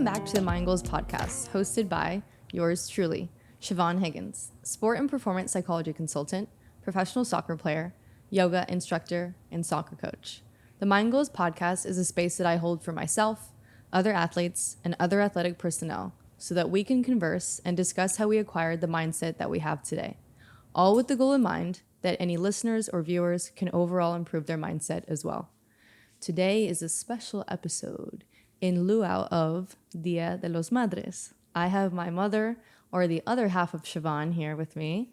back to the Mind Goals podcast, hosted by yours truly, Siobhan Higgins, sport and performance psychology consultant, professional soccer player, yoga instructor, and soccer coach. The Mind Goals podcast is a space that I hold for myself, other athletes, and other athletic personnel so that we can converse and discuss how we acquired the mindset that we have today, all with the goal in mind that any listeners or viewers can overall improve their mindset as well. Today is a special episode in lieu of Dia de los Madres. I have my mother, or the other half of Siobhan, here with me,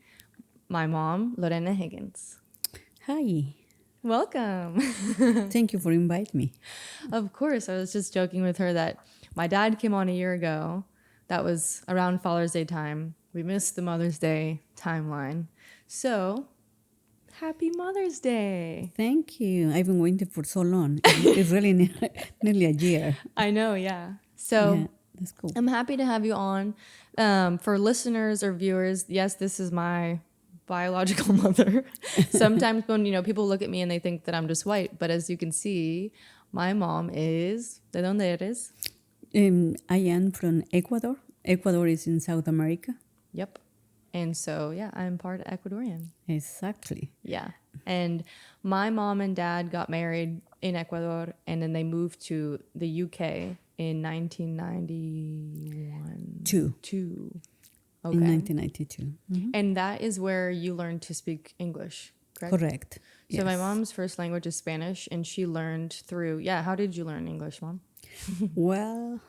my mom, Lorena Higgins. Hi. Welcome. Thank you for inviting me. Of course, I was just joking with her that my dad came on a year ago. That was around Father's Day time. We missed the Mother's Day timeline. So, happy Mother's Day. Thank you. I've been waiting for so long. It's really nearly a year. I know, yeah. So, Yeah, that's cool. I'm happy to have you on. For listeners or viewers, yes, this is my biological mother. Sometimes when, people look at me and they think that I'm just white, but as you can see, my mom is, ¿de dónde eres? I am from Ecuador. Ecuador is in South America. Yep. And so, yeah, I'm part Ecuadorian. Exactly. Yeah. And my mom and dad got married in Ecuador, and then they moved to the UK in 1991. Two. Okay. In 1992. Mhm. And that is where you learned to speak English, correct? Correct. So my Yes. mom's first language is Spanish, and she learned through, how did you learn English, Mom? Well,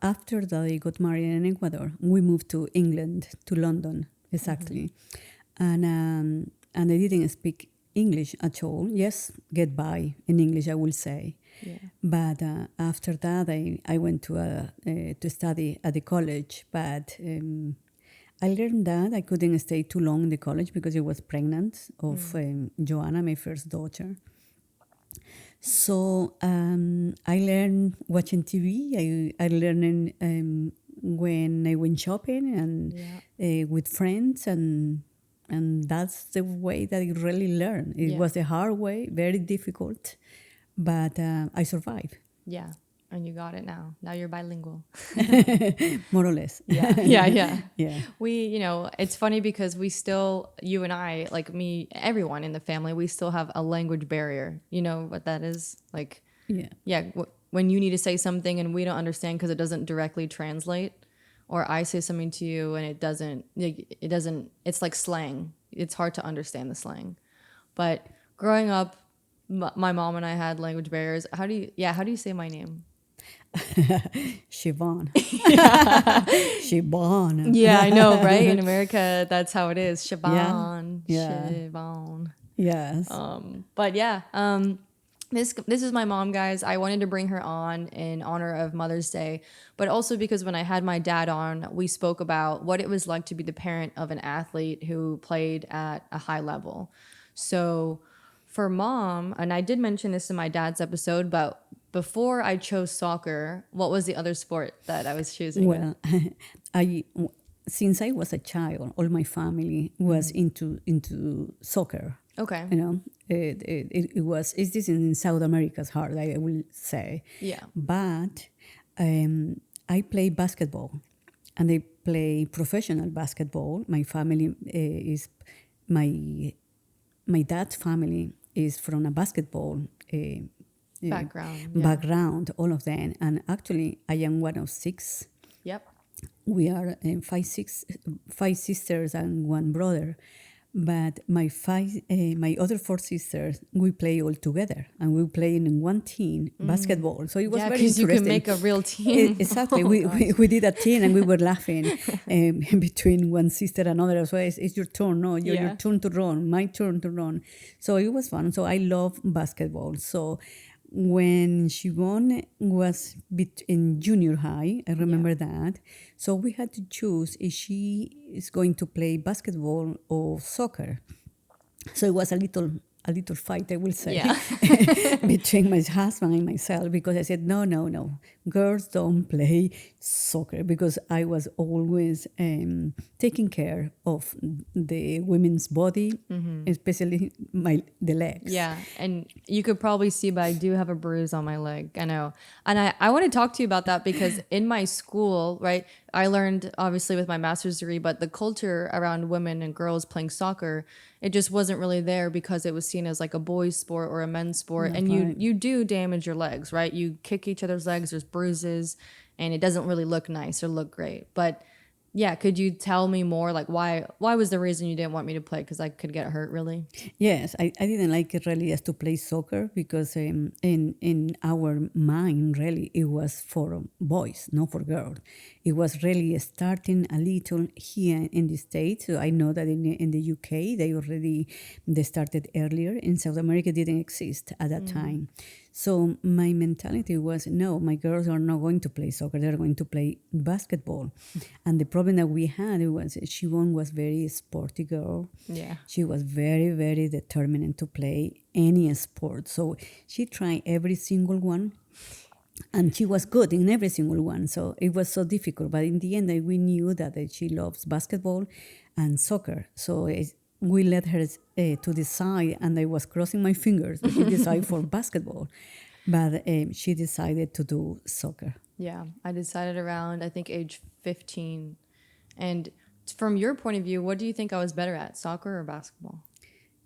after that I got married in Ecuador, we moved to England, to London, exactly. And I didn't speak English at all. Yes, get by in English, I will say. Yeah. But after that, I went to study at the college. But I learned that I couldn't stay too long in the college because I was pregnant of Joanna, my first daughter. So I learned watching TV. I learned when I went shopping and with friends, and that's the way that I really learned. It was a hard way, very difficult, but I survived. Yeah. And you got it now. Now you're bilingual. More or less. Yeah. Yeah. We, it's funny because we still, you and I, like me, everyone in the family, we still have a language barrier. You know what that is? Like, when you need to say something and we don't understand because it doesn't directly translate, or I say something to you and it doesn't, it's like slang. It's hard to understand the slang. But growing up, my mom and I had language barriers. How do you say my name? Siobhan. Siobhan. Yeah, I know, right? In America, that's how it is. Siobhan. Yeah. Siobhan. Yes. But this is my mom, guys. I wanted to bring her on in honor of Mother's Day, but also because when I had my dad on, we spoke about what it was like to be the parent of an athlete who played at a high level. So for Mom, and I did mention this in my dad's episode, but before I chose soccer, what was the other sport that I was choosing? Well, since I was a child, all my family was into soccer. Okay. It's this in South America's heart, I will say. Yeah. But I play basketball, and I play professional basketball. My family is my dad's family is from a basketball background, all of them. And actually, I am one of 6. Yep. We are five sisters and one brother. But my other 4 sisters, we play all together, and we play in one team basketball. So it was very interesting. You can make a real team. Exactly. We did a team, and we were laughing between one sister and another. So it's your turn. No, your turn to run. My turn to run. So it was fun. So I love basketball. So when Siobhan was in junior high, I remember that. So we had to choose if she is going to play basketball or soccer. So it was a little a little fight, I will say, Yeah. between my husband and myself, because I said, no, no, no, girls don't play soccer, because I was always taking care of the women's body, especially the legs. Yeah, and you could probably see, but I do have a bruise on my leg. I know. And I want to talk to you about that because in my school, right, I learned obviously with my master's degree, but the culture around women and girls playing soccer, it just wasn't really there because it was seen as like a boys' sport or a men's sport. That's And right. you do damage your legs, right? You kick each other's legs, there's bruises, and it doesn't really look nice or look great. But yeah, could you tell me more? Like why was the reason you didn't want me to play? Because I could get hurt really? Yes, I didn't like it really as to play soccer, because in our mind really it was for boys, not for girls. It was really starting a little here in the States. So I know that in the UK they started earlier. In South America it didn't exist at that time. So my mentality was, no, my girls are not going to play soccer. They're going to play basketball. And the problem that we had was Siobhan was very sporty girl. Yeah. She was very, very determined to play any sport. So she tried every single one. And she was good in every single one. So it was so difficult. But in the end, we knew that she loves basketball and soccer. So we let her to decide, and I was crossing my fingers that she decided for basketball. But she decided to do soccer. Yeah, I decided around, I think, age 15. And from your point of view, what do you think I was better at, soccer or basketball?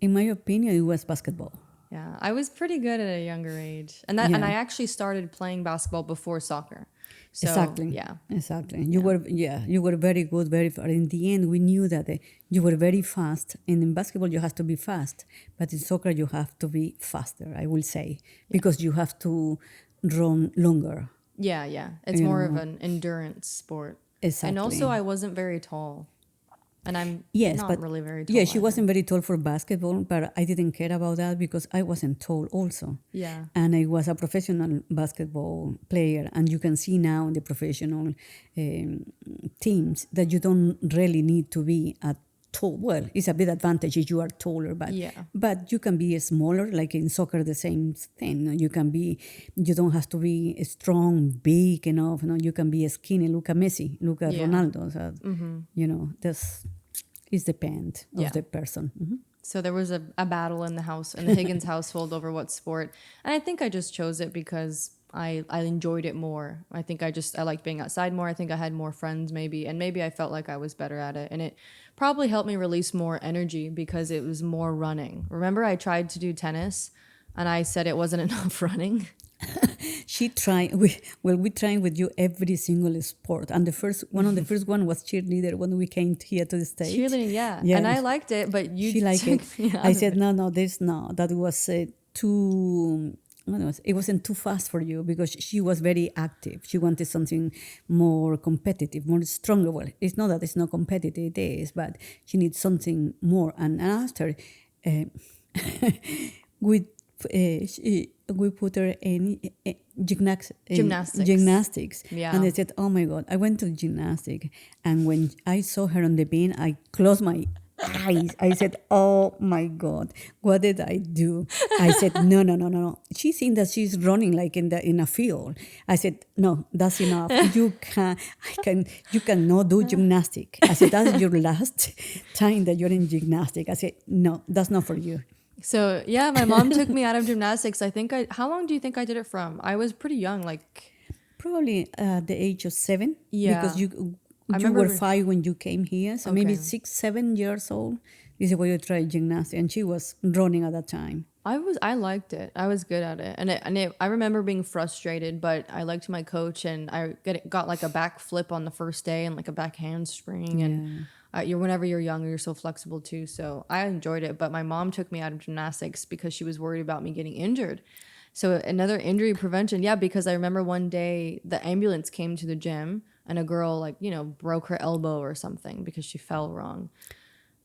In my opinion, it was basketball. Yeah, I was pretty good at a younger age. And and Yeah. I actually started playing basketball before soccer. So, Exactly. yeah. Exactly. You were very good, very fast. In the end, we knew that you were very fast. And in basketball, you have to be fast. But in soccer, you have to be faster, I will say, because you have to run longer. Yeah, yeah. It's more of an endurance sport. Exactly. And also, I wasn't very tall. And I'm not really very tall. Yeah, she either. wasn't very tall for basketball, but I didn't care about that because I wasn't tall also. Yeah. And I was a professional basketball player, and you can see now in the professional teams that you don't really need to be a tall. Well, it's a big advantage if you are taller, but you can be smaller. Like in soccer, the same thing. You don't have to be strong, big enough. No, you can be skinny. Look at Messi. Look at Ronaldo. So, it depends of the person. So there was a battle in the house, in the Higgins household over what sport. And I think I just chose it because I enjoyed it more. I think I liked being outside more. I think I had more friends maybe. And maybe I felt like I was better at it. And it probably helped me release more energy because it was more running. Remember I tried to do tennis and I said it wasn't enough running? We tried with you every single sport, and one of the first one was cheerleader when we came here to the States. Cheerleading, yeah. And I liked it, but she liked it. I said no, that was too. It wasn't too fast for you because she was very active. She wanted something more competitive, more stronger. Well, it's not that it's not competitive, it is, but she needs something more. And after, we put her in gymnastics. Yeah. And I said, oh my God, I went to gymnastics. And when I saw her on the beam, I closed my eyes. I said, oh my God, what did I do? I said, no. She thinks that she's running like in a field. I said, no, that's enough. You cannot do gymnastics. I said, that's your last time that you're in gymnastics. I said, no, that's not for you. So yeah, my mom took me out of gymnastics. How long do you think I did it from? I was pretty young, like probably the age of 7. Yeah. Because you were 5 when you came here, so maybe 6, 7 years old. This is where you tried gymnastics, and she was running at that time. I liked it. I was good at it, I remember being frustrated, but I liked my coach, and I got like a back flip on the first day and like a back handspring, and whenever you're young, you're so flexible too. So I enjoyed it, but my mom took me out of gymnastics because she was worried about me getting injured. So another injury prevention, because I remember one day the ambulance came to the gym and a girl broke her elbow or something because she fell wrong.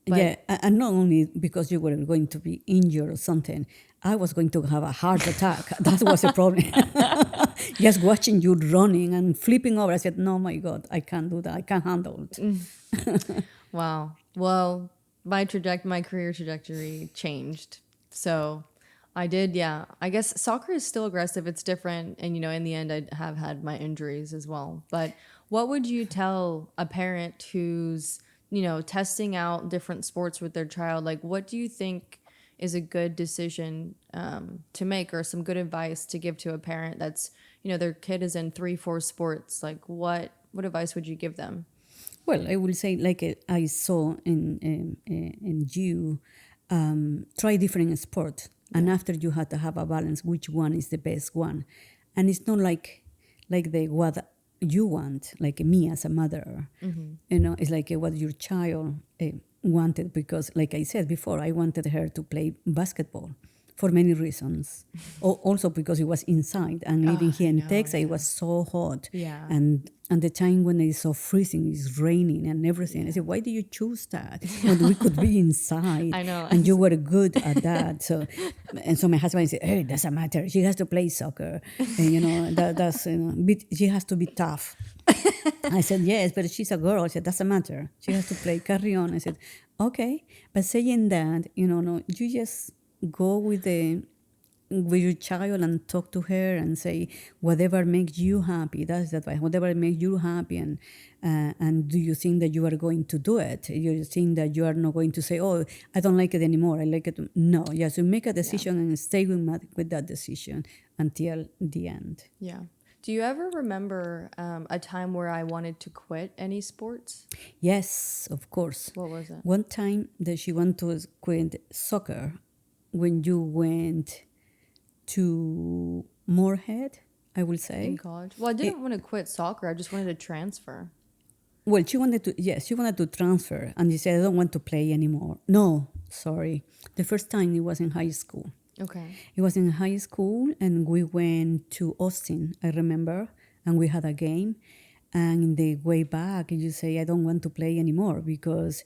But and not only because you were going to be injured or something, I was going to have a heart attack. That was a problem. Just watching you running and flipping over, I said, no, my God, I can't do that. I can't handle it. Wow. Well, my career trajectory changed So I did, yeah. I guess soccer is still aggressive. It's different. And, in the end, I have had my injuries as well. But what would you tell a parent who's, testing out different sports with their child? Like, what do you think is a good decision to make, or some good advice to give to a parent that's, their kid is in 3, 4 sports? Like, what advice would you give them? Well, I will say, like I saw in you, try different sport, and after you have to have a balance, which one is the best one, and it's not like the what you want, like me as a mother, it's like what your child wanted, because, like I said before, I wanted her to play basketball for many reasons. Also because it was inside, and living here in Texas, it was so hot. Yeah. And the time when it's so freezing, it's raining and everything. I said, why do you choose that when we could be inside? I know. And you were good at that. So my husband said, hey, it doesn't matter. She has to play soccer. And, that's she has to be tough. I said, yes, but she's a girl. I said, doesn't matter. She has to play. Carry on. I said, okay. But saying that, no, you just go with your child and talk to her and say whatever makes you happy. That's the advice. Whatever makes you happy, and do you think that you are going to do it? You think that you are not going to say, "Oh, I don't like it anymore. I like it." No, yes, you make a decision and stay with that decision until the end. Yeah. Do you ever remember a time where I wanted to quit any sports? Yes, of course. What was it? One time that she wanted to quit soccer when you went to Moorhead, I will say. In college? Well, I didn't want to quit soccer. I just wanted to transfer. Well, she wanted to transfer, and she said, I don't want to play anymore. No, sorry. The first time it was in high school. Okay. It was in high school, and we went to Austin, I remember, and we had a game. And in the way back, you say, I don't want to play anymore because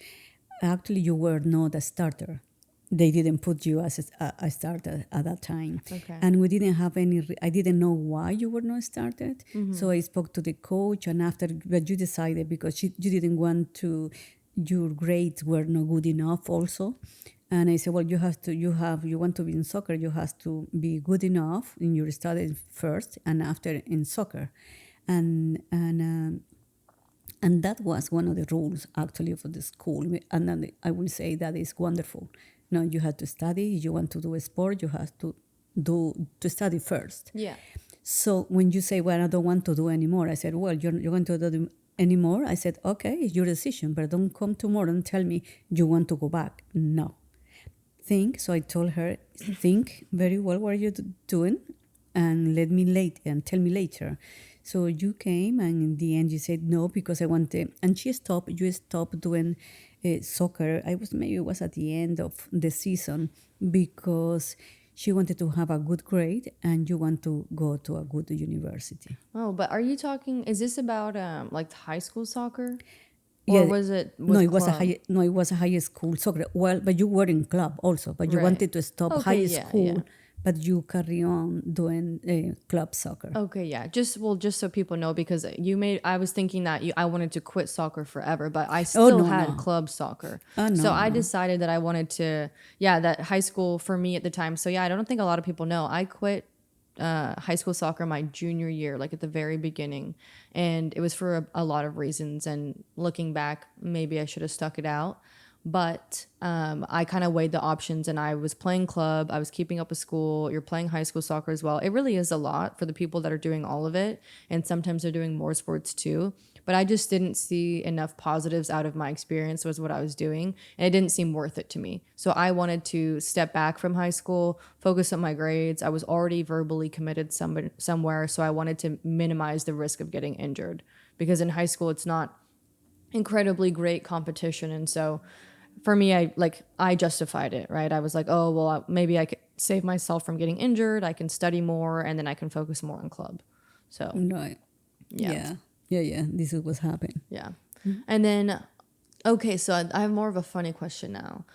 actually you were not a starter. They didn't put you as a starter at that time. Okay. And we didn't have I didn't know why you were not started. So I spoke to the coach, and but you decided because you didn't want to, your grades were not good enough also. And I said, well, you want to be in soccer, you have to be good enough in your studies first and after in soccer. And that was one of the rules actually for the school. And then I will say that is wonderful. No, you have to study. If you want to do a sport, you have to study first. Yeah. So when you say, well, I don't want to do anymore, I said, well, you're going to do anymore? I said, okay, it's your decision, but don't come tomorrow and tell me you want to go back. No. So I told her, think very well what you're doing and tell me later. So you came, and in the end you said no because I wanted, and you stopped doing soccer. Maybe it was at the end of the season because she wanted to have a good grade and you want to go to a good university. Oh, but are you talking, is this about like high school soccer? Yeah, Or was it with it was club? it was a high school soccer. Well, but you were in club also, but you Right. wanted to stop Okay, high yeah, school, yeah. but you carry on doing club soccer. Okay, yeah. Just so people know, because I was thinking that I wanted to quit soccer forever, but I still had club soccer. So I decided that I wanted to, that high school for me at the time. So I don't think a lot of people know. I quit high school soccer my junior year, like at the very beginning. And it was for a lot of reasons. And looking back, maybe I should have stuck it out. But I kind of weighed the options, and I was playing club. I was keeping up with school. You're playing high school soccer as well. It really is a lot for the people that are doing all of it. And sometimes they're doing more sports too. But I just didn't see enough positives out of my experience was what I was doing. And it didn't seem worth it to me. So I wanted to step back from high school, focus on my grades. I was already verbally committed somewhere. So I wanted to minimize the risk of getting injured. Because in high school, it's not incredibly great competition. And so for me, I justified it, right? I was like, oh, well, maybe I could save myself from getting injured. I can study more, and then I can focus more on club. So, Right. Yeah. This is what's happening. Yeah. And then, okay, so I have more of a funny question now.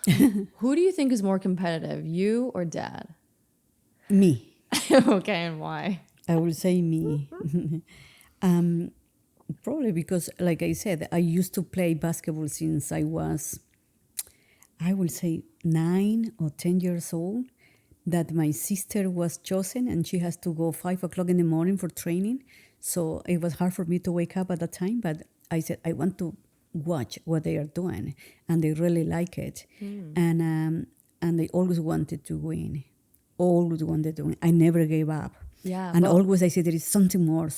Who do you think is more competitive, you or dad? Me. Okay, and why? I will say me. Probably because, like I said, I used to play basketball since I was, I will say, 9 or 10 years old. that my sister was chosen and she has to go 5 o'clock in the morning for training. So it was hard for me to wake up at that time, but I said, I want to watch what they are doing. And they really like it. And they always wanted to win. Always wanted to win. I never gave up. Yeah. And always I said, there is something more.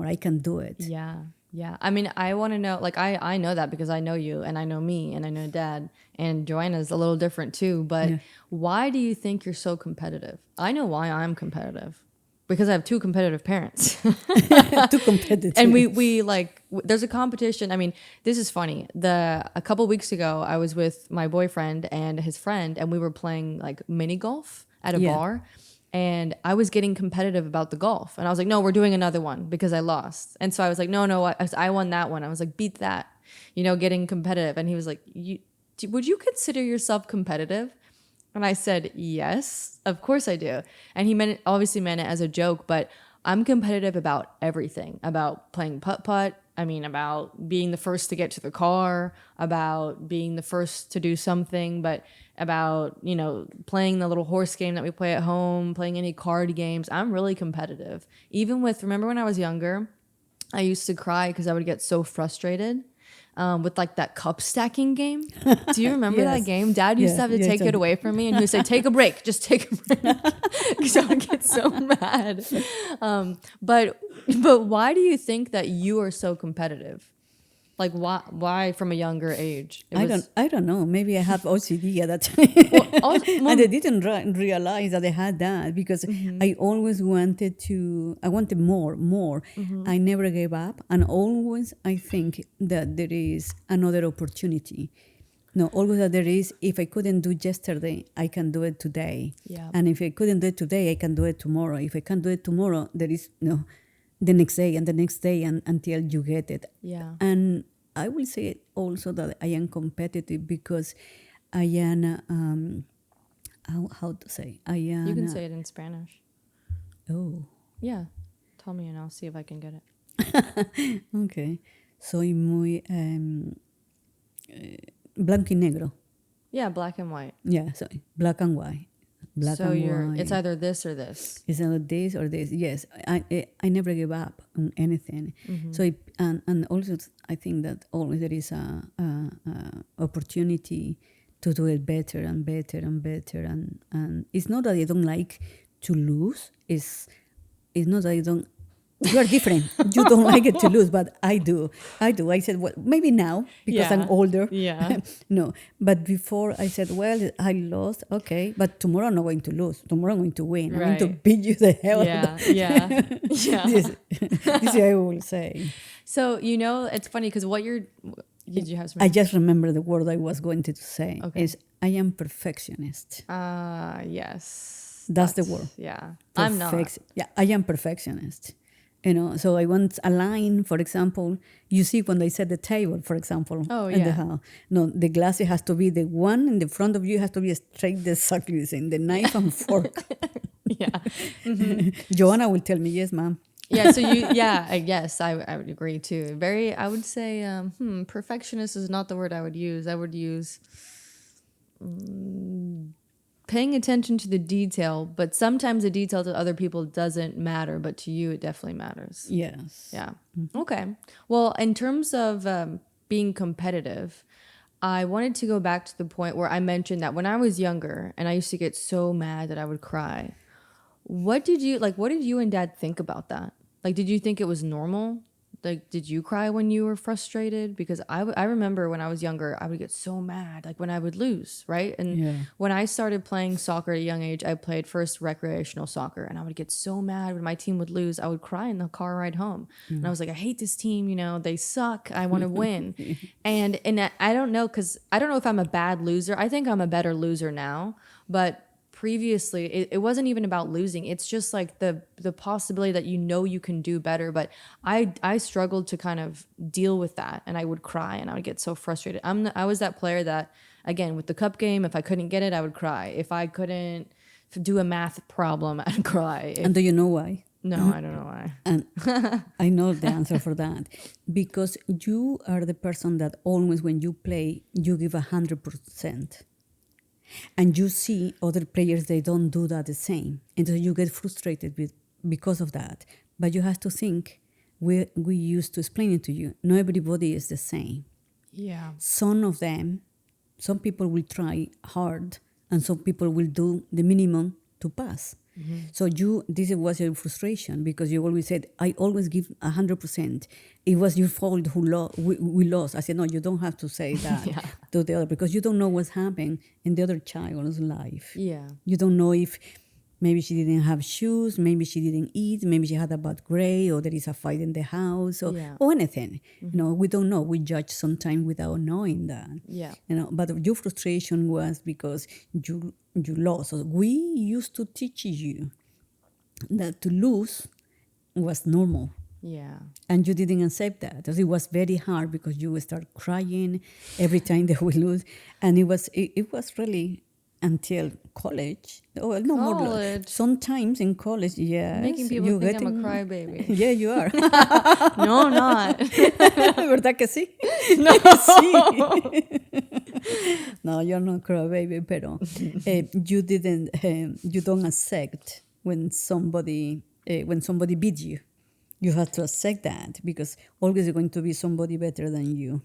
I can do it. Yeah. Yeah. I mean, I want to know, like, I know that because I know you and I know me and I know Dad, and Joanna's a little different too. But why do you think you're so competitive? I know why I'm competitive, because I have two competitive parents. Too competitive. And we like, there's a competition. I mean, this is funny. A couple weeks ago, I was with my boyfriend and his friend, and we were playing like mini golf at a bar. And I was getting competitive about the golf. And I was like, no, we're doing another one because I lost. And so I was like, no, I won that one. I was like, beat that, getting competitive. And he was like, would you consider yourself competitive? And I said, yes, of course I do. And he obviously meant it as a joke, but I'm competitive about everything, about playing putt-putt. I mean, about being the first to get to the car, about being the first to do something, but about, playing the little horse game that we play at home, playing any card games. I'm really competitive. Even remember when I was younger, I used to cry because I would get so frustrated with like that cup stacking game. Do you remember that game? Dad used to have to take it away from me, and he would say, take a break, just take a break. Because I would get so mad. But why do you think that you are so competitive? Like why from a younger age? I don't know. Maybe I have OCD at that time. And I didn't realize that I had that because I always wanted more. I never gave up. And always I think that there is another opportunity. No, always that there is, if I couldn't do yesterday, I can do it today. Yeah. And if I couldn't do it today, I can do it tomorrow. If I can't do it tomorrow, there is the next day and the next day until you get it. Yeah. And I will say also that I am competitive because I am, how to say? I am. You can say it in Spanish. Oh. Yeah. Tell me and I'll see if I can get it. Okay. Soy muy blanco y negro. Yeah, black and white. Yeah, sorry. Black and white. It's either this or this. It's either this or this. Yes, I never give up on anything. So and also I think that always there is a opportunity to do it better and better and better. And it's not that I don't like to lose. It's not that I don't. You are different. You don't like it to lose, but I do. I said, well, maybe now because I'm older. Yeah. No, but before I said, well, I lost. Okay, but tomorrow I'm not going to lose. Tomorrow I'm going to win. I'm going to beat you the hell. Yeah. This I will say. So it's funny because did you have some? I just remember the word I was going to say. Okay. Is I am perfectionist. Yes. That's the word. Yeah. I'm not. Yeah, I am perfectionist. So I want a line, for example, you see when they set the table, for example, in the house. No, the glass has to be the one in the front of you has to be straight, exactly the same, the knife and fork. Yeah. Joanna will tell me, yes, ma'am. Yeah, so yes, I would agree too. I would say, perfectionist is not the word I would use. I would use paying attention to the detail, but sometimes the detail to other people doesn't matter, but to you it definitely matters. Yes. Yeah. Okay. Well, in terms of being competitive, I wanted to go back to the point where I mentioned that when I was younger and I used to get so mad that I would cry. What did you and Dad think about that? Like, did you think it was normal? Like, did you cry when you were frustrated? Because I remember when I was younger, I would get so mad, like when I would lose, right? And when I started playing soccer at a young age, I played first recreational soccer, and I would get so mad when my team would lose. I would cry in the car ride home. And I was like, I hate this team, they suck. I want to win. and I don't know, because I don't know if I'm a bad loser. I think I'm a better loser now, but previously it wasn't even about losing. It's just like the possibility that you can do better. But I struggled to kind of deal with that, and I would cry and I would get so frustrated. I was that player that, again, with the cup game, if I couldn't get it, I would cry. If I couldn't do a math problem, I'd cry. And do you know why? No, I don't know why. And I know the answer for that. Because you are the person that always when you play, you give 100%. And you see other players, they don't do that the same. And so you get frustrated because of that. But you have to think, we used to explain it to you, not everybody is the same. Yeah. Some people will try hard and some people will do the minimum to pass. So this was your frustration because you always said, I always give 100%. It was your fault we lost. I said, no, you don't have to say that to the other because you don't know what's happening in the other child's life. Yeah. You don't know if maybe she didn't have shoes, maybe she didn't eat, maybe she had a bad grade, or there is a fight in the house, or anything. We don't know. We judge sometimes without knowing that. Yeah. But your frustration was because you lost. So we used to teach you that to lose was normal. Yeah. And you didn't accept that. It was very hard because you would start crying every time that we lose. And it was really until college. Oh, no more. College. Sometimes in college, yes. Making people think I'm a crybaby. Yeah, you are. No, I'm not. ¿Verdad que sí? No. Sí. No, you're not crybaby, pero you don't accept when somebody beats you. You have to accept that because always there's going to be somebody better than you.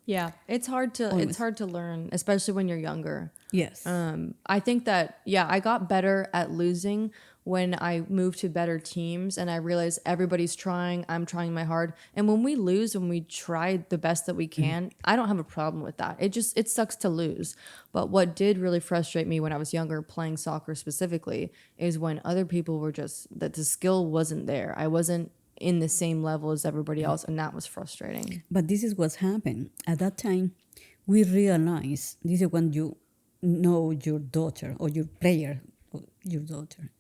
Yeah, it's hard to learn, especially when you're younger. Yes. I think that, I got better at losing when I moved to better teams and I realized everybody's trying, I'm trying my hard. And when we lose, when we try the best that we can, I don't have a problem with that. It sucks to lose. But what did really frustrate me when I was younger, playing soccer specifically, is when other people were that the skill wasn't there. I wasn't in the same level as everybody else, and that was frustrating. But this is what's happened. At that time, we realized, this is when you know your daughter or your player, or your daughter.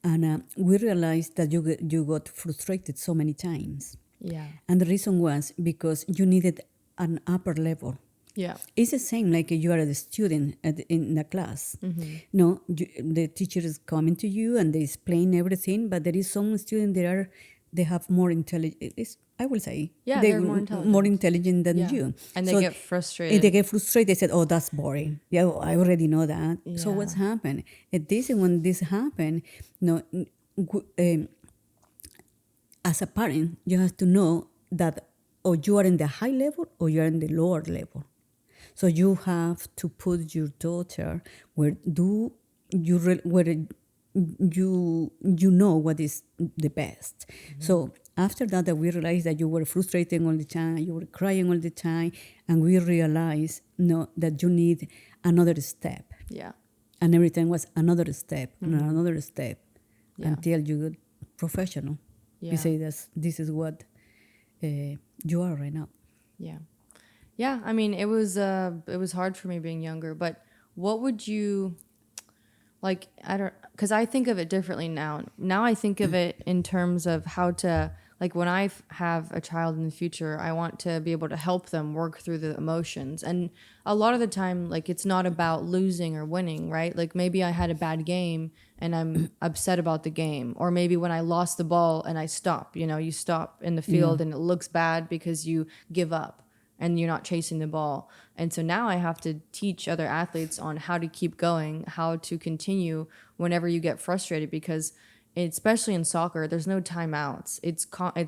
And we realized that you got frustrated so many times. Yeah. And the reason was because you needed an upper level. Yeah. It's the same like you are a student in the class. Mm-hmm. No, the teacher is coming to you and they explain everything, but there is some students they have more intelligence. I will say, they're more intelligent than you, and they get frustrated. They get frustrated. They said, "Oh, that's boring. Yeah, I already know that." Yeah. So what's happened? When this happened, as a parent, you have to know that you are in the high level or you are in the lower level. So you have to put your daughter where you know what is the best. Mm-hmm. So after that we realized that you were frustrating all the time, you were crying all the time, and we realized that you need another step. Yeah. And every time was another step, and another step, until you get professional. Yeah. You say this is what you are right now. Yeah. Yeah, I mean, it was hard for me being younger, but what would you, like, because I think of it differently now. Now I think of it in terms of how to, like, when I have a child in the future, I want to be able to help them work through the emotions. And a lot of the time, like, it's not about losing or winning, right? Like, maybe I had a bad game and I'm upset about the game. Or maybe when I lost the ball and I stop, you stop in the field and it looks bad because you give up and you're not chasing the ball. And so now I have to teach other athletes on how to keep going, how to continue whenever you get frustrated, because especially in soccer, there's no timeouts. It's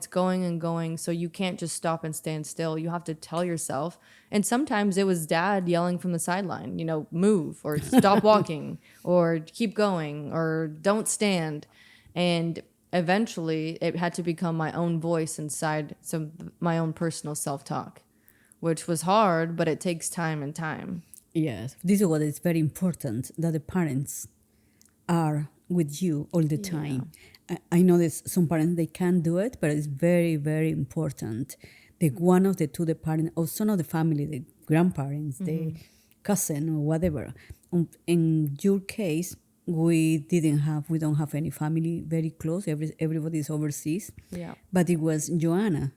going and going, so you can't just stop and stand still. You have to tell yourself. And sometimes it was dad yelling from the sideline, move or stop walking or keep going or don't stand. And eventually it had to become my own voice inside, my own personal self-talk, which was hard, but it takes time and time. Yes, this is what is very important, that the parents are with you all the time. I know there's some parents, they can't do it, but it's very, very important that one of the two, the parent or some of the family, the grandparents, the cousin or whatever. In your case, we don't have any family very close. Everybody is overseas. Yeah. But it was Joanna,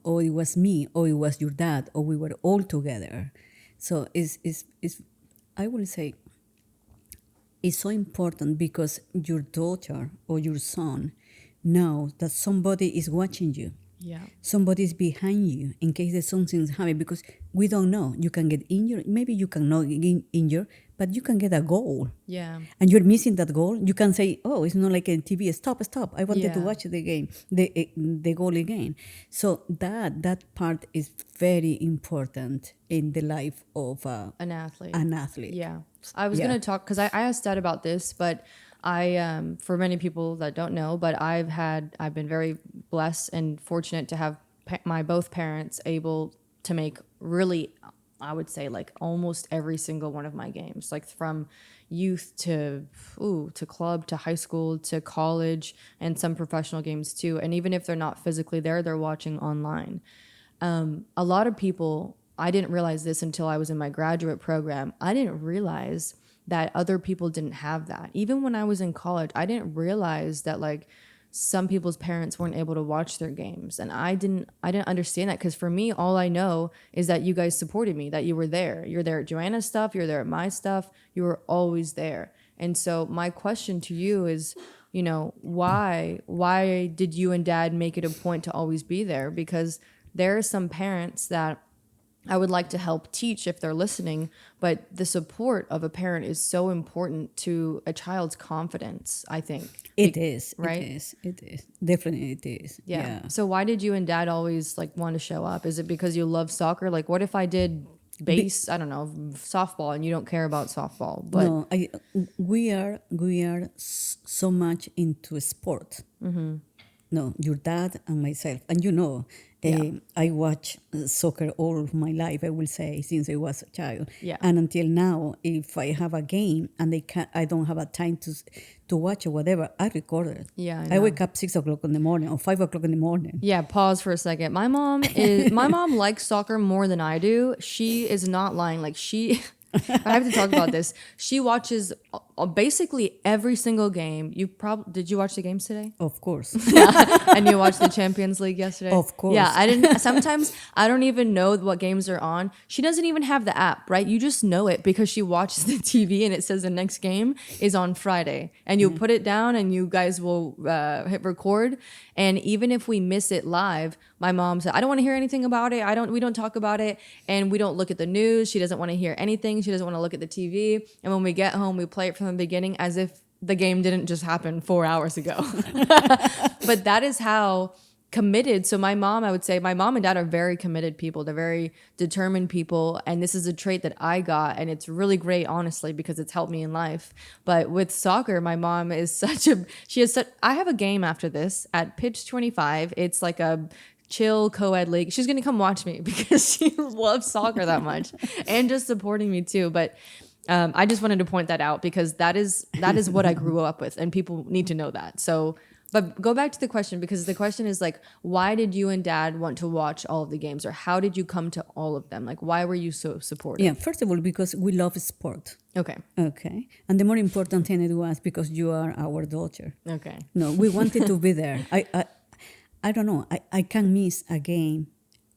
or it was me, or it was your dad, or we were all together. So it's I will say, it's so important because your daughter or your son knows that somebody is watching you. Yeah. Somebody's behind you in case there's something happening, because we don't know. You can get injured. Maybe you cannot get injured, but you can get a goal. Yeah. And you're missing that goal. You can say, "Oh, it's not like a TV. Stop! I wanted to Yeah. watch the game, the goal again." So that part is very important in the life of An athlete. an athlete. Yeah. I was Yeah. going to talk because I asked Dad about this, but for many people that don't know, but I've been very blessed and fortunate to have my both parents able to make really, I would say, like almost every single one of my games, like from youth to club to high school to college and some professional games too. And even if they're not physically there, they're watching online. A lot of people, I didn't realize this until I was in my graduate program. I didn't realize that other people didn't have that. Even when I was in college, I didn't realize that like some people's parents weren't able to watch their games. And I didn't understand that, because for me, all I know is that you guys supported me, that you were there. You're there at Joanna's stuff, you're there at my stuff, you were always there. And so my question to you is, why did you and Dad make it a point to always be there? Because there are some parents that I would like to help teach if they're listening, but the support of a parent is so important to a child's confidence, I think. It is. Right? It is. Definitely it is. Yeah. So why did you and Dad always like want to show up? Is it because you love soccer? Like, what if I did I don't know, softball, and you don't care about softball? But No, we are so much into sport. Mm-hmm. No, your dad and myself, and I watch soccer all of my life. I will say since I was a child, Yeah. and until now, if I have a game and I don't have a time to watch or whatever, I record it. Yeah, I wake up 6 o'clock in the morning or 5 o'clock in the morning. Yeah, pause for a second. My mom likes soccer more than I do. She is not lying. Like I have to talk about this. She watches basically every single game. Did you watch the games today? Of course. And you watched the Champions League yesterday? Of course. Yeah, I didn't. Sometimes I don't even know what games are on. She doesn't even have the app, right? You just know it because she watches the TV and it says the next game is on Friday. And you put it down and you guys will hit record. And even if we miss it live, my mom said, I don't want to hear anything about it. We don't talk about it. And we don't look at the news. She doesn't want to hear anything. She doesn't want to look at the TV. And when we get home, we play it from the beginning as if the game didn't just happen 4 hours ago. But that is how committed. So I would say my mom and dad are very committed people. They're very determined people. And this is a trait that I got. And it's really great, honestly, because it's helped me in life. But with soccer, my mom is I have a game after this at Pitch 25. It's like a chill co-ed league. She's going to come watch me because she loves soccer that much and just supporting me too. But I just wanted to point that out because that is what I grew up with, and people need to know that. So, but go back to the question, because the question is like, why did you and Dad want to watch all of the games, or how did you come to all of them? Like, why were you so supportive? Yeah, first of all, because we love sport. Okay. And the more important thing it was because you are our daughter. Okay. No, we wanted to be there. I don't know. I can't miss a game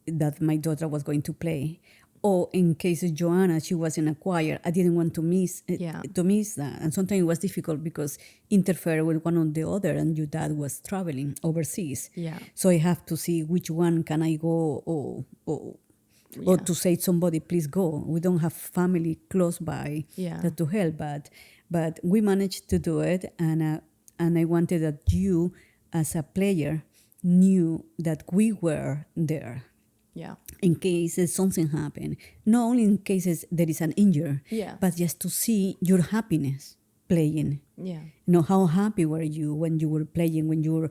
that my daughter was going to play. Or in case of Joanna, she was in a choir. I didn't want to miss that. And sometimes it was difficult because interfere with one or the other, and your dad was traveling overseas. Yeah. So I have to see which one can I go or to say somebody, please go. We don't have family close by that to help, but we managed to do it, and I wanted that you, as a player, knew that we were there. Yeah. In case something happened, not only in cases there is an injury, but just to see your happiness playing. Yeah. How happy were you when you were playing, when you were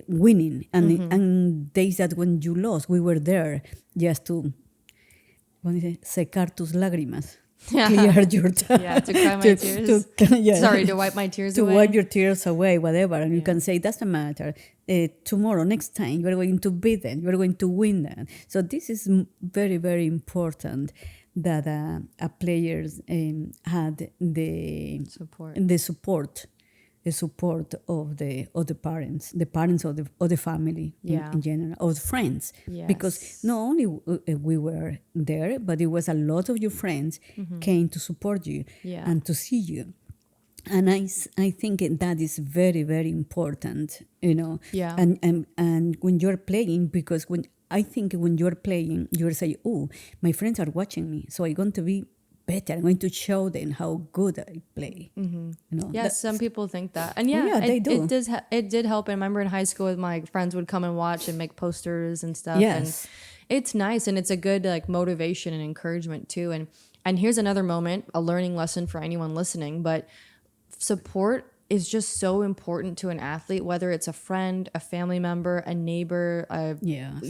winning, and days that when you lost, we were there just to secar tus lágrimas. Clear your to cry my tears. Sorry, to wipe my tears away. To wipe your tears away, whatever. And you can say, doesn't matter. Tomorrow, next time, you're going to beat them. You're going to win them. So this is very, very important that a players had the support of the parents of the family in general, of friends. Yes. Because not only we were there, but it was a lot of your friends came to support you and to see you. And I think that is very, very important, Yeah. And when you're playing, because I think when you're playing, you're saying, oh, my friends are watching me, so I'm going to be better. I'm going to show them how good I play. Yeah, some people think that, and Oh, yeah, they do. it did help. I remember in high school, my friends would come and watch and make posters and stuff, and Yes. it's nice, and it's a good like motivation and encouragement too. And here's another moment, a learning lesson for anyone listening, but support is just so important to an athlete, whether it's a friend, a family member, a neighbor, Yes.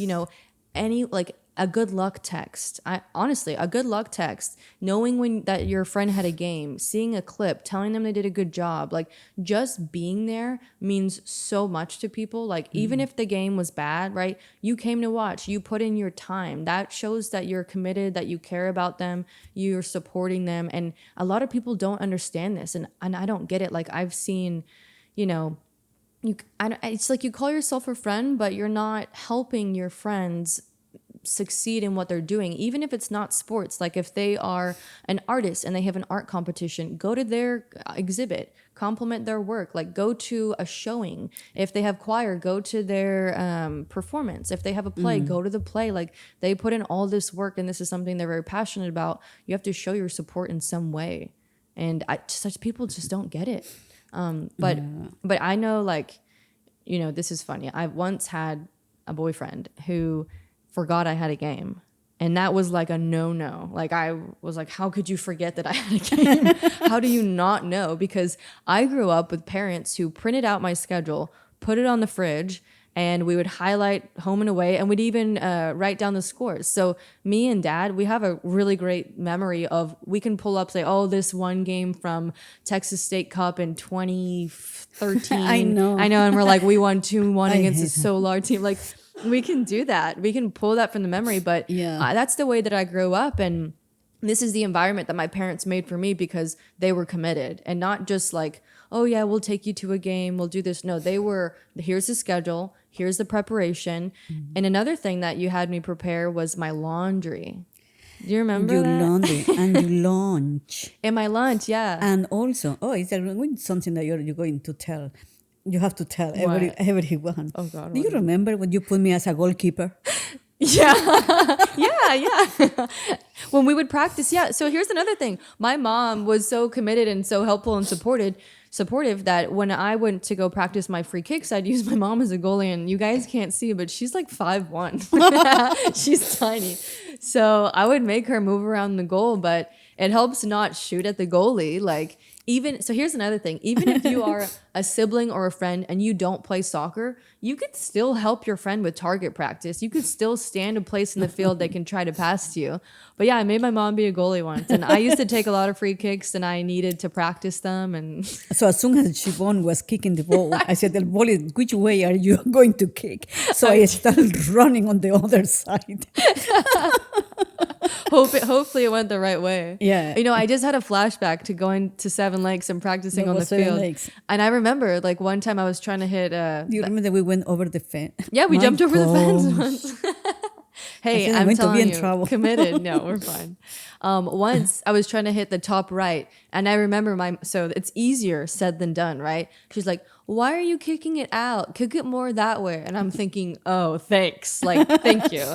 any like a good luck text. I honestly, a good luck text, knowing when that your friend had a game, seeing a clip, telling them they did a good job, like just being there means so much to people. Like even if the game was bad, right? You came to watch, you put in your time. That shows that you're committed, that you care about them, you're supporting them. And a lot of people don't understand this, and I don't get it. Like I've seen, it's like you call yourself a friend, but you're not helping your friends succeed in what they're doing, even if it's not sports. Like if they are an artist and they have an art competition, go to their exhibit, compliment their work, like go to a showing. If they have choir, go to their performance. If they have a play, go to the play. Like they put in all this work and this is something they're very passionate about. You have to show your support in some way. And such people just don't get it. But I know, like, this is funny. I once had a boyfriend who forgot I had a game. And that was like a no-no. Like I was like, how could you forget that I had a game? How do you not know? Because I grew up with parents who printed out my schedule, put it on the fridge, and we would highlight home and away, and we'd even write down the scores. So me and Dad, we have a really great memory of, we can pull up, say, oh, this one game from Texas State Cup in 2013. I know. And we're like, we won 2-1 against a Solar team. Like, we can do that. We can pull that from the memory. But that's the way that I grew up. And this is the environment that my parents made for me because they were committed and not just like, oh, yeah, we'll take you to a game. We'll do this. No, they were, here's the schedule. Here's the preparation. And another thing that you had me prepare was my laundry. Do you remember your that? laundry and your lunch. And my lunch, yeah. And also, is there something that you're going to tell? You have to tell everyone. Oh, God. Do you remember when you put me as a goalkeeper? Yeah. Yeah. When we would practice. Yeah. So here's another thing. My mom was so committed and so helpful and supportive that when I went to go practice my free kicks, I'd use my mom as a goalie. And you guys can't see, but she's like 5'1". She's tiny. So I would make her move around the goal, but it helps not shoot at the goalie. Like, so here's another thing. Even if you are a sibling or a friend and you don't play soccer, you could still help your friend with target practice. You could still stand a place in the field they can try to pass to you. But yeah, I made my mom be a goalie once. And I used to take a lot of free kicks and I needed to practice them. And so as soon as Siobhan was kicking the ball, I said, the ball is, which way are you going to kick? So I started running on the other side. Hopefully it went the right way. Yeah. I just had a flashback to going to Seven Lakes and practicing on the field. Lakes. And I remember like one time I was trying to hit Do you remember that we went over the fence? Yeah, we jumped over the fence once. Hey, I'm going telling to be in you, trouble. Committed. No, we're fine. Once I was trying to hit the top right, and I remember so it's easier said than done, right? She's like, why are you kicking it out? Kick it more that way. And I'm thinking, oh, thanks. Like, thank you.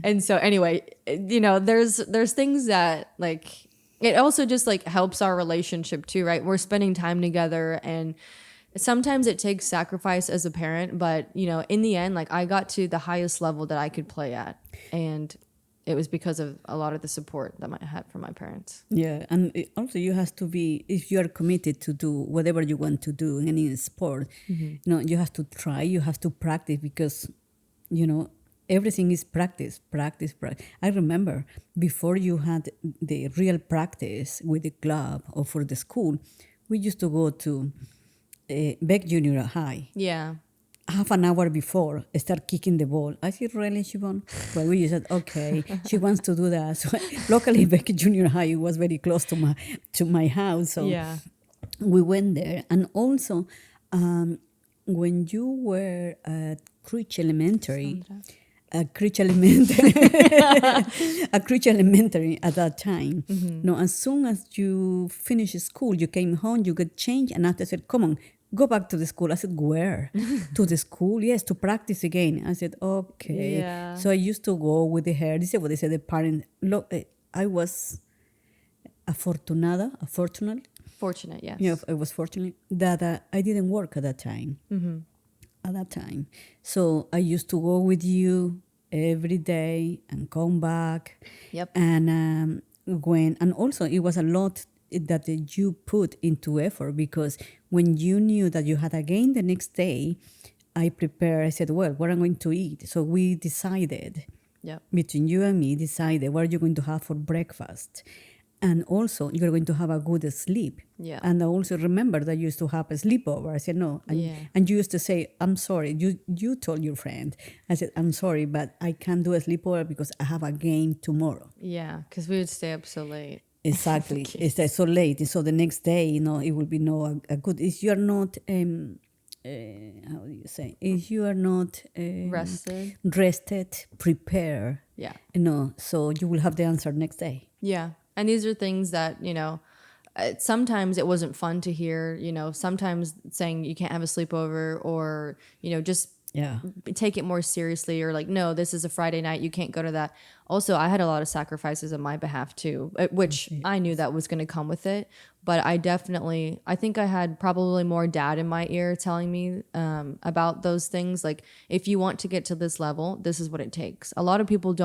And so anyway, there's things that like, it also just like helps our relationship too, right? We're spending time together, and sometimes it takes sacrifice as a parent, but in the end, like I got to the highest level that I could play at. And it was because of a lot of the support that I had from my parents. Yeah, and also you have to be, if you are committed to do whatever you want to do in any sport, you have to try, you have to practice because, everything is practice. I remember before you had the real practice with the club or for the school, we used to go to Beck Junior High. Yeah. Half an hour before, start kicking the ball. I said, really, Siobhan? Well, we said, okay, she wants to do that. So luckily, Beck Junior High was very close to my house. So yeah, we went there. And also, when you were at Creech Elementary, a crucial elementary, a crucial elementary at that time. No, as soon as you finish school, you came home, you got changed, and after I said, "Come on, go back to the school." I said, "Where?" To the school, yes, to practice again. I said, "Okay." Yeah. So I used to go with the hair. This is what they said. The parent, look, I was fortunate. Fortunate, yes. Yeah, I was fortunate that I didn't work at that time. At that time, so I used to go with you every day and come back. Yep. And and also it was a lot that you put into effort, because when you knew that you had a game the next day, I prepared. I said, "Well, what I'm going to eat." So we decided, Yep. between you and me, decided what you're going to have for breakfast. And also, you're going to have a good sleep. Yeah. And I also remember that you used to have a sleepover. I said, "No." And you used to say, "I'm sorry." You told your friend. I said, "I'm sorry, but I can't do a sleepover because I have a game tomorrow." Yeah, because we would stay up so late. Exactly. It's so late. So the next day, it will be a good. If you are not, how do you say? If you are not rested, prepare. Yeah. So you will have the answer next day. Yeah. And these are things that, sometimes it wasn't fun to hear, sometimes saying you can't have a sleepover or, just take it more seriously, or like, no, this is a Friday night, you can't go to that. Also, I had a lot of sacrifices on my behalf too, which I knew that was going to come with it. But I think I had probably more dad in my ear telling me about those things. Like, if you want to get to this level, this is what it takes. A lot of people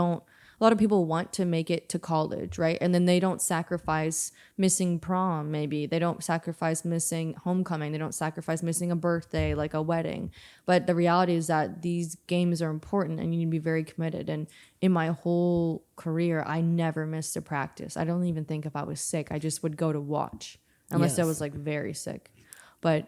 want to make it to college, right? And then they don't sacrifice missing prom, maybe. They don't sacrifice missing homecoming. They don't sacrifice missing a birthday, like a wedding. But the reality is that these games are important and you need to be very committed. And in my whole career, I never missed a practice. I don't even think if I was sick, I just would go to watch, unless I was like very sick. But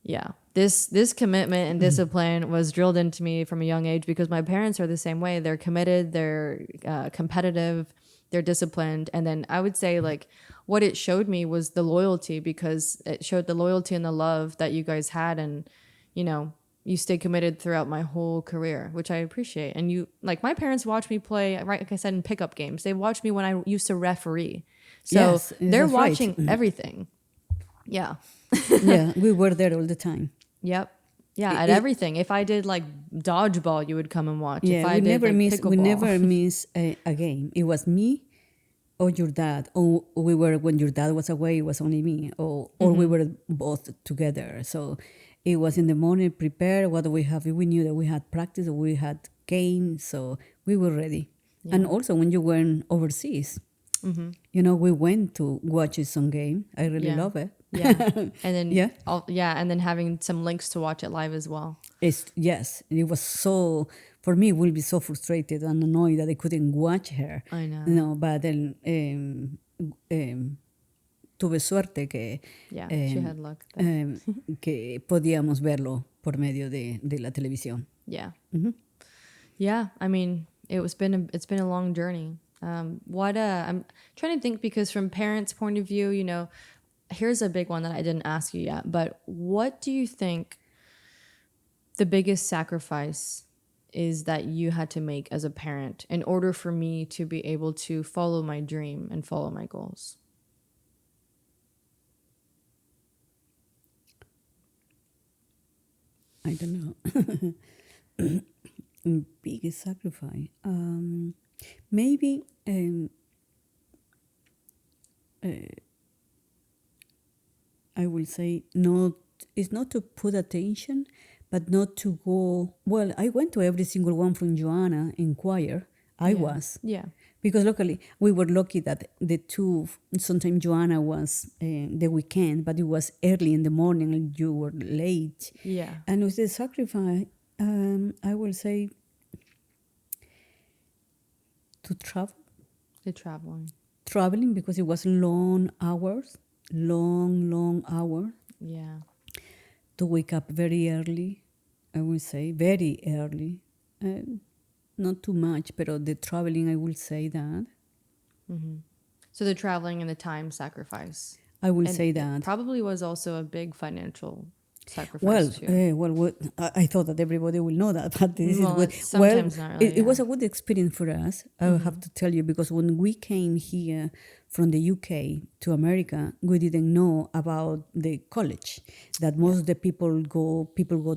yeah, this commitment and discipline was drilled into me from a young age, because my parents are the same way. They're committed, they're competitive, they're disciplined. And then I would say, like, what it showed me was the loyalty, because it showed the loyalty and the love that you guys had. And, you stay committed throughout my whole career, which I appreciate. And my parents watched me play, right, like I said, in pickup games. They watched me when I used to referee. So yes, they're that's right. watching everything. Yeah. Yeah, we were there all the time. Yep. Yeah, at everything. If I did like dodgeball, you would come and watch. Yeah, if I we did never like miss. We pickleball. never miss a game. It was me or your dad, or when your dad was away, it was only me, or we were both together. So it was in the morning, prepare what do we have. We knew that we had practice, or we had games, so we were ready. Yeah. And also when you went overseas, we went to watch some game. I really love it. Yeah. And then Yeah. and then having some links to watch it live as well. Yes, it was so, for me, it will be so frustrated and annoyed that I couldn't watch her. I know. No, but then tuve suerte que she had luck. que podíamos verlo por medio de la televisión. Yeah. Yeah, I mean, it's been a long journey. I'm trying to think, because from parents' point of view, here's a big one that I didn't ask you yet, but what do you think the biggest sacrifice is that you had to make as a parent in order for me to be able to follow my dream and follow my goals? I don't know. Biggest sacrifice. Maybe I will say it's not to put attention, but not to go. Well, I went to every single one from Joanna in choir. I was. Yeah. Because luckily, we were lucky that the two, sometimes Joanna was the weekend, but it was early in the morning and you were late. Yeah. And with the sacrifice, I will say to travel. The traveling. Traveling, because it was long hours. Yeah. To wake up very early, I will say, very early. Not too much, but the traveling, I will say that. Mm-hmm. So the traveling and the time sacrifice. I will say that. It probably was also a big financial sacrifice too. I thought that everybody will know that, but this is what. It's sometimes not really. It was a good experience for us. I have to tell you, because when we came here from the UK to America, we didn't know about the college. That most of the people go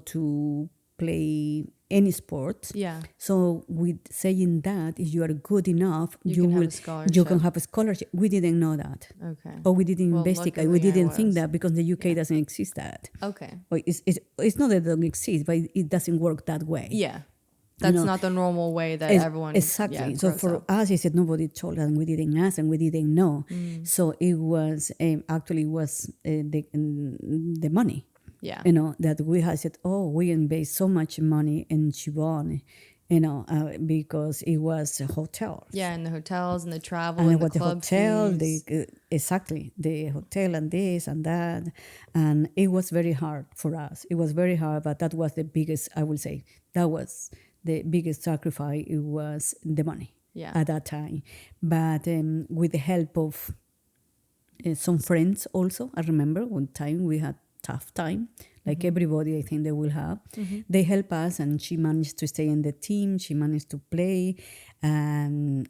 to play any sport. Yeah. So with saying that, if you are good enough, You can have a you scholarship. can have a scholarship. We didn't know that. Okay. Or we didn't investigate. We luckily I didn't think was. that, because the UK doesn't exist that. Okay. Well, it's not that it doesn't exist, but it doesn't work that way. Yeah. That's not the normal way that everyone. Exactly. So grows for up. us, it said nobody told us, and we didn't ask, and we didn't know. So it was actually was the money. Yeah. That we had said, oh, we invest so much money in Siobhan, because it was a hotel. Yeah, and the hotels and the travel And and what the the club hotel, fees. exactly, the hotel and this and that. And it was very hard for us. It was very hard, but that was the biggest, I will say, that was the biggest sacrifice. It was the money at that time. But with the help of some friends also, I remember one time we had tough time, like everybody I think they will have. They help us, and she managed to stay in the team. She managed to play, and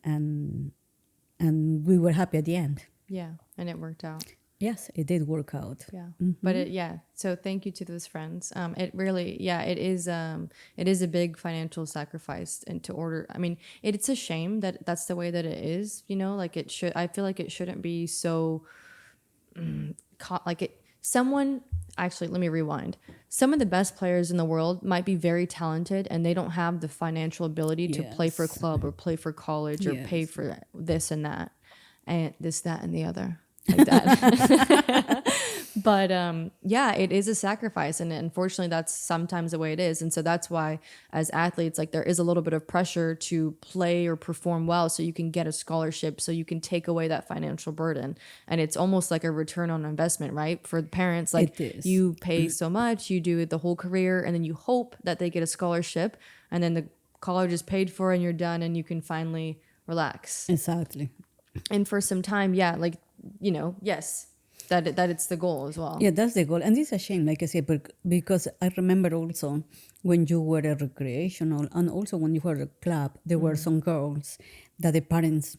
we were happy at the end. Yeah, and it worked out. Yes, it did work out. Yeah, but so thank you to those friends. It really, it is a big financial sacrifice, and to order. I mean, it's a shame that that's the way that it is. Like it should. I feel like it shouldn't be so. Actually, let me rewind. Some of the best players in the world might be very talented, and they don't have the financial ability to play for a club or play for college or pay for this and that, and this, that, and the other, like that. But it is a sacrifice, and unfortunately that's sometimes the way it is. And so that's why as athletes, like, there is a little bit of pressure to play or perform well so you can get a scholarship, so you can take away that financial burden. And it's almost like a return on investment, right? For the parents, like, you pay so much, you do it the whole career, and then you hope that they get a scholarship, and then the college is paid for and you're done and you can finally relax. Exactly. And for some time, yes, that it's the goal as well. Yeah, that's the goal. And it's a shame, like I said, because I remember also when you were a recreational, and also when you were a club, there were some girls that the parents,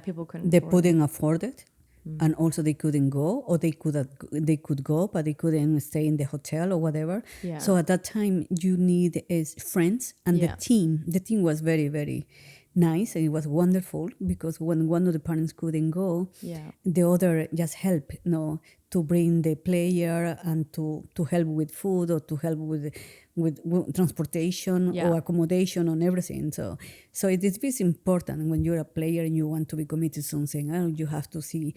people couldn't afford it. And also they couldn't go, or they could go, but they couldn't stay in the hotel or whatever. Yeah. So at that time, you need friends, and the team. The team was very, very nice, and it was wonderful, because when one of the parents couldn't go, the other just helped, to bring the player, and to help with food, or to help with transportation or accommodation and everything. So it is important when you're a player and you want to be committed to something. You have to see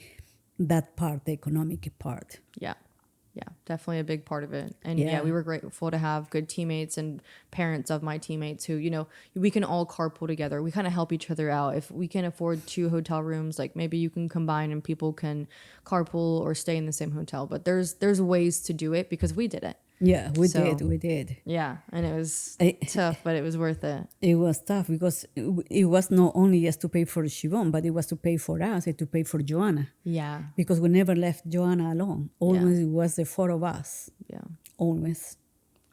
that part, the economic part. Yeah, definitely a big part of it. And we were grateful to have good teammates and parents of my teammates who, we can all carpool together. We kind of help each other out. If we can afford 2 hotel rooms, like, maybe you can combine and people can carpool or stay in the same hotel. But there's ways to do it, because we did it. Yeah, we did. Yeah, and it was tough, but it was worth it. It was tough, because it was not only just to pay for Siobhan, but it was to pay for us and to pay for Joanna. Yeah. Because we never left Joanna alone. Always it was the 4 of us. Yeah. Always.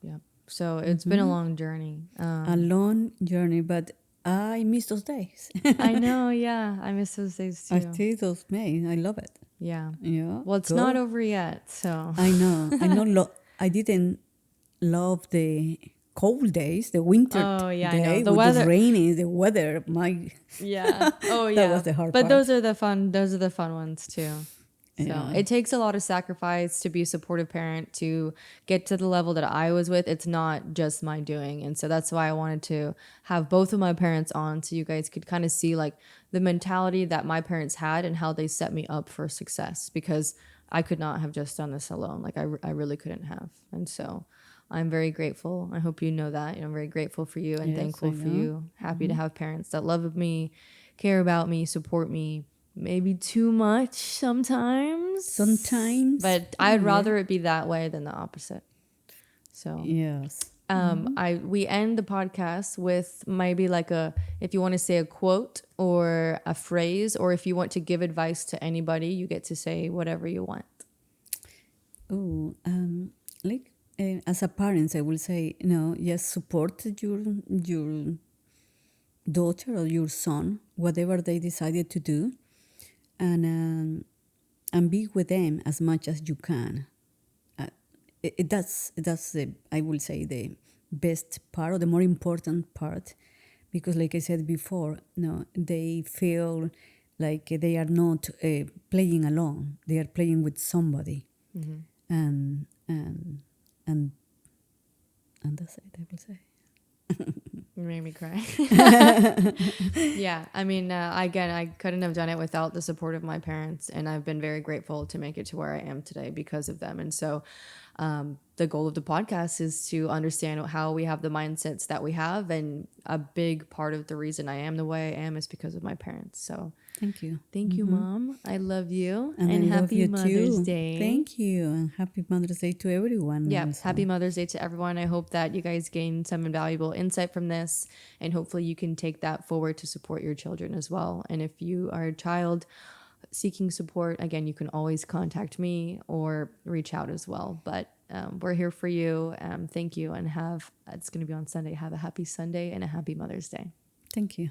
Yeah. So it's been a long journey. A long journey, but I miss those days. I know, yeah. I miss those days too. I see those days. I love it. Yeah. Yeah. Well, it's not over yet, so. I know. I didn't love the cold days, the winter day, I know. the weather, rainy, the weather. Yeah. Oh, yeah. That was the hard part. But those are the fun ones too. So it takes a lot of sacrifice to be a supportive parent, to get to the level that I was with. It's not just my doing. And so that's why I wanted to have both of my parents on, so you guys could kind of see, like, the mentality that my parents had and how they set me up for success, because I could not have just done this alone. Like, I really couldn't have. And so I'm very grateful. I hope you know that. I'm very grateful for you and thankful for you. Happy to have parents that love me, care about me, support me. Maybe too much sometimes. But I'd rather it be that way than the opposite. So yes. We end the podcast with maybe like if you want to say a quote or a phrase, or if you want to give advice to anybody, you get to say whatever you want. Oh, like as a parent, I will say, just support your daughter or your son, whatever they decided to do, and be with them as much as you can. That's the, I will say, the best part or the more important part, because like I said before, they feel like they are not playing alone; they are playing with somebody, and and and and that's it. I will say. You made me cry. Yeah, I mean, again, I couldn't have done it without the support of my parents, and I've been very grateful to make it to where I am today because of them. And so, the goal of the podcast is to understand how we have the mindsets that we have, and a big part of the reason I am the way I am is because of my parents. So, Thank you. thank you, Mom. I love you, And I love happy you Mother's too. Day. Thank you. And happy Mother's Day to everyone. Yeah, Also. happy Mother's Day to everyone. I hope that you guys gain some invaluable insight from this, and hopefully you can take that forward to support your children as well. And if you are a child seeking support, again, you can always contact me or reach out as well. But we're here for you. Thank you, and it's going to be on Sunday. Have a happy Sunday and a happy Mother's Day. Thank you.